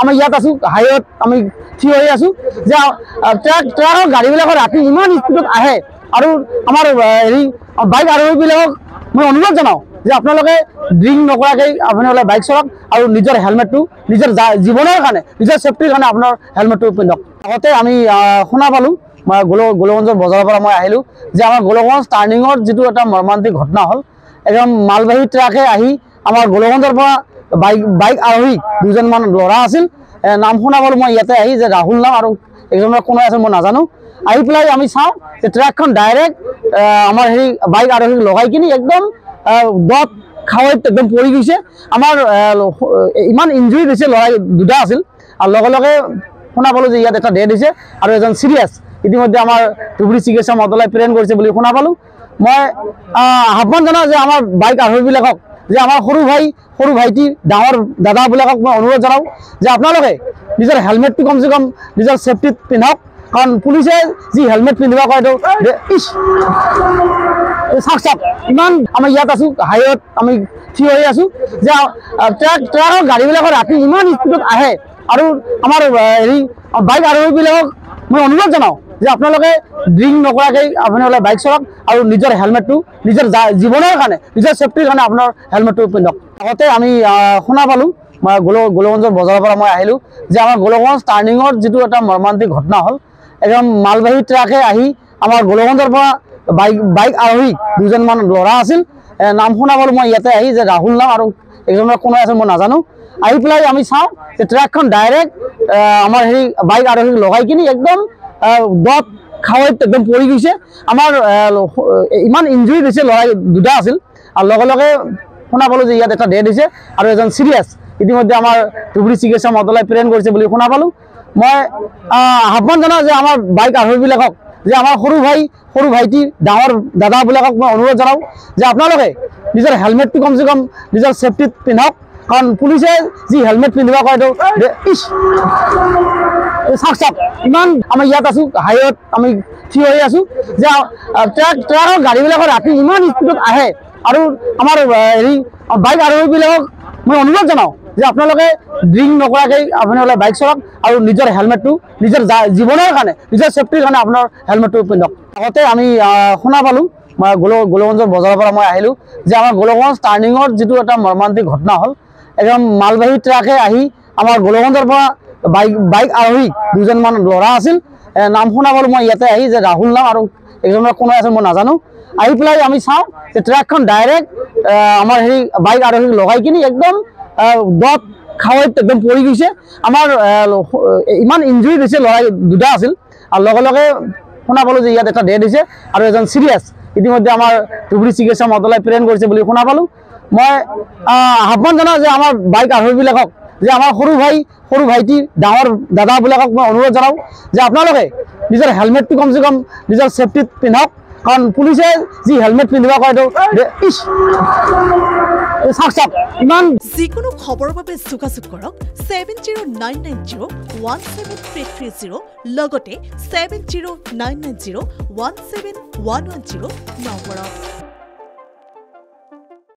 আমি ইয়াত আছো হাইৱেত আমি থিয় হৈ আছো যে ট্ৰাকৰ গাড়ীবিলাকৰ ৰাতি ইমান স্পীডত আহে আৰু আমাৰ হেৰি বাইক আৰোহীবিলাকক মই অনুৰোধ জনাওঁ যে আপোনালোকে ড্ৰিংক নকৰাকৈ আপোনালোকে বাইক চলাওক আৰু নিজৰ হেলমেটটো নিজৰ জীৱনৰ কাৰণে নিজৰ ছেফটিৰ কাৰণে আপোনাৰ হেলমেটটো পিন্ধক। আগতে আমি শুনা পালোঁ মই গোলগঞ্জৰ বজাৰৰ পৰা মই আহিলোঁ যে আমাৰ গোলগঞ্জ টাৰ্ণিঙৰ যিটো এটা মৰ্মান্তিক ঘটনা হ'ল একদম মালবাহী ট্ৰাকে আহি আমাৰ গোলগঞ্জৰ পৰা বাইক আৰোহী দুজনমান ল'ৰা আছিল নাম শুনা পালোঁ মই ইয়াতে আহি যে ৰাহুল নাম আৰু এজনৰ কোনো আছে মই নাজানো আহি পেলাই আমি চাওঁ যে ট্ৰাকখন ডাইৰেক্ট আমাৰ হেৰি বাইক আৰোহীক লগাই কিনি একদম দত খাৱৈত একদম পৰি গৈছে আমাৰ ইমান ইঞ্জুৰি দিছে ল'ৰা দুটা আছিল আৰু লগে লগে শুনা পালোঁ যে ইয়াত এটা ডেথ হৈছে আৰু এজন চিৰিয়াছ ইতিমধ্যে আমাৰ ধুবুৰী চিকিৎসা মহাবিদ্যালয় প্ৰেৰণ কৰিছে বুলি শুনা পালোঁ। মই আহ্বান জনাওঁ যে আমাৰ বাইক আৰোহীবিলাকক যে আমাৰ সৰু ভাইটি ডাঙৰ দাদাবিলাকক মই অনুৰোধ জনাওঁ যে আপোনালোকে নিজৰ হেলমেটটো কমচে কম নিজৰ ছেফটিত পিন্ধক কাৰণ পুলিচে যি হেলমেট পিন্ধিব কয় চাওক ইমান আমি ইয়াত আছো হাইৱেত আমি থিয় হৈ আছো যে ট্ৰাকৰ গাড়ীবিলাকৰ ৰাতি ইমান স্পীডত আহে আৰু আমাৰ হেৰি বাইক আৰোহীবিলাকক মই অনুৰোধ জনাওঁ যে আপোনালোকে ড্ৰিংক নকৰাকৈ আপোনালোকে বাইক চলাওক আৰু নিজৰ হেলমেটটো নিজৰ জীৱনৰ কাৰণে নিজৰ ছেফটিৰ কাৰণে আপোনাৰ হেলমেটটো পিন্ধক। আগতে আমি শুনা পালোঁ মই গোলগঞ্জৰ বজাৰৰ পৰা মই আহিলোঁ যে আমাৰ গোলগঞ্জ টাৰ্ণিঙৰ যিটো এটা মৰ্মান্তিক ঘটনা হ'ল একদম মালবাহী ট্ৰাকে আহি আমাৰ গোলগঞ্জৰ পৰা বাইক আৰোহী দুজনমান ল'ৰা আছিল নাম শুনা পালোঁ মই ইয়াতে আহি যে ৰাহুল নাম আৰু এজনৰ কোনো আছে মই নাজানো আহি পেলাই আমি চাওঁ যে ট্ৰাকখন ডাইৰেক্ট আমাৰ হেৰি বাইক আৰোহীক লগাই কিনি একদম দত খাৱৈত একদম পৰি গৈছে আমাৰ ইমান ইঞ্জুৰি দিছে ল'ৰা দুটা আছিল আৰু লগে লগে শুনা পালোঁ যে ইয়াত এটা ডেথ হৈছে আৰু এজন চিৰিয়াছ ইতিমধ্যে আমাৰ ধুবুৰী চিকিৎসা মহাবিদ্যালয় প্ৰেৰণ কৰিছে বুলি শুনা পালোঁ। মই আহ্বান জনাওঁ যে আমাৰ বাইক আৰোহীবিলাকক যে আমাৰ সৰু ভাইটি ডাঙৰ দাদাবিলাকক মই অনুৰোধ জনাওঁ যে আপোনালোকে নিজৰ হেলমেটটো কমচে কম নিজৰ ছেফটিত পিন্ধক কাৰণ পুলিচে যি হেলমেট পিন্ধিব কয় চাওক ইমান আমি ইয়াত আছো হাইৱেত আমি থিয় হৈ আছো যে ট্ৰাকৰ গাড়ীবিলাকৰ ৰাতি ইমান স্পীডত আহে আৰু আমাৰ হেৰি বাইক আৰোহীবিলাকক মই অনুৰোধ জনাওঁ যে আপোনালোকে ড্ৰিংক নকৰাকৈ আপোনালোকে বাইক চলাওক আৰু নিজৰ হেলমেটটো নিজৰ জীৱনৰ কাৰণে নিজৰ ছেফটিৰ কাৰণে আপোনাৰ হেলমেটটো পিন্ধক। আগতে আমি শুনা পালোঁ মই গোলগঞ্জৰ বজাৰৰ পৰা মই আহিলোঁ যে আমাৰ গোলগঞ্জ টাৰ্ণিঙৰ যিটো এটা মৰ্মান্তিক ঘটনা হ'ল একদম মালবাহী ট্ৰাকে আহি আমাৰ গোলগঞ্জৰ পৰা বাইক আৰোহী দুজনমান ল'ৰা আছিল নাম শুনা পালোঁ মই ইয়াতে আহি যে ৰাহুল নাম আৰু এজনৰ কোনো আছে মই নাজানো আহি পেলাই আমি চাওঁ যে ট্ৰাকখন ডাইৰেক্ট আমাৰ হেৰি বাইক আৰোহীক লগাই কিনি একদম দত খাৱৈত একদম পৰি গৈছে আমাৰ ইমান ইঞ্জুৰি দিছে ল'ৰা দুটা আছিল আৰু লগে লগে শুনা পালোঁ যে ইয়াত এটা ডেথ হৈছে আৰু এজন চিৰিয়াছ ইতিমধ্যে আমাৰ ধুবুৰী চিকিৎসা মহাবিদ্যালয় প্ৰেৰণ কৰিছে বুলি শুনা পালোঁ। মই আহ্বান জনাওঁ যে আমাৰ বাইক আৰোহীবিলাকক যে আমাৰ সৰু ভাইটি ডাঙৰ দাদাবিলাকক মই অনুৰোধ জনাওঁ যে আপোনালোকে নিজৰ হেলমেটটো কমচে কম নিজৰ ছেফটিত পিন্ধক কাৰণ পুলিচে যি হেলমেট পিন্ধিব কয় চাওক ইমান যিকোনো খবৰৰ বাবে যোগাযোগ কৰক 7099017330 লগতে 7099017110 নম্বৰত।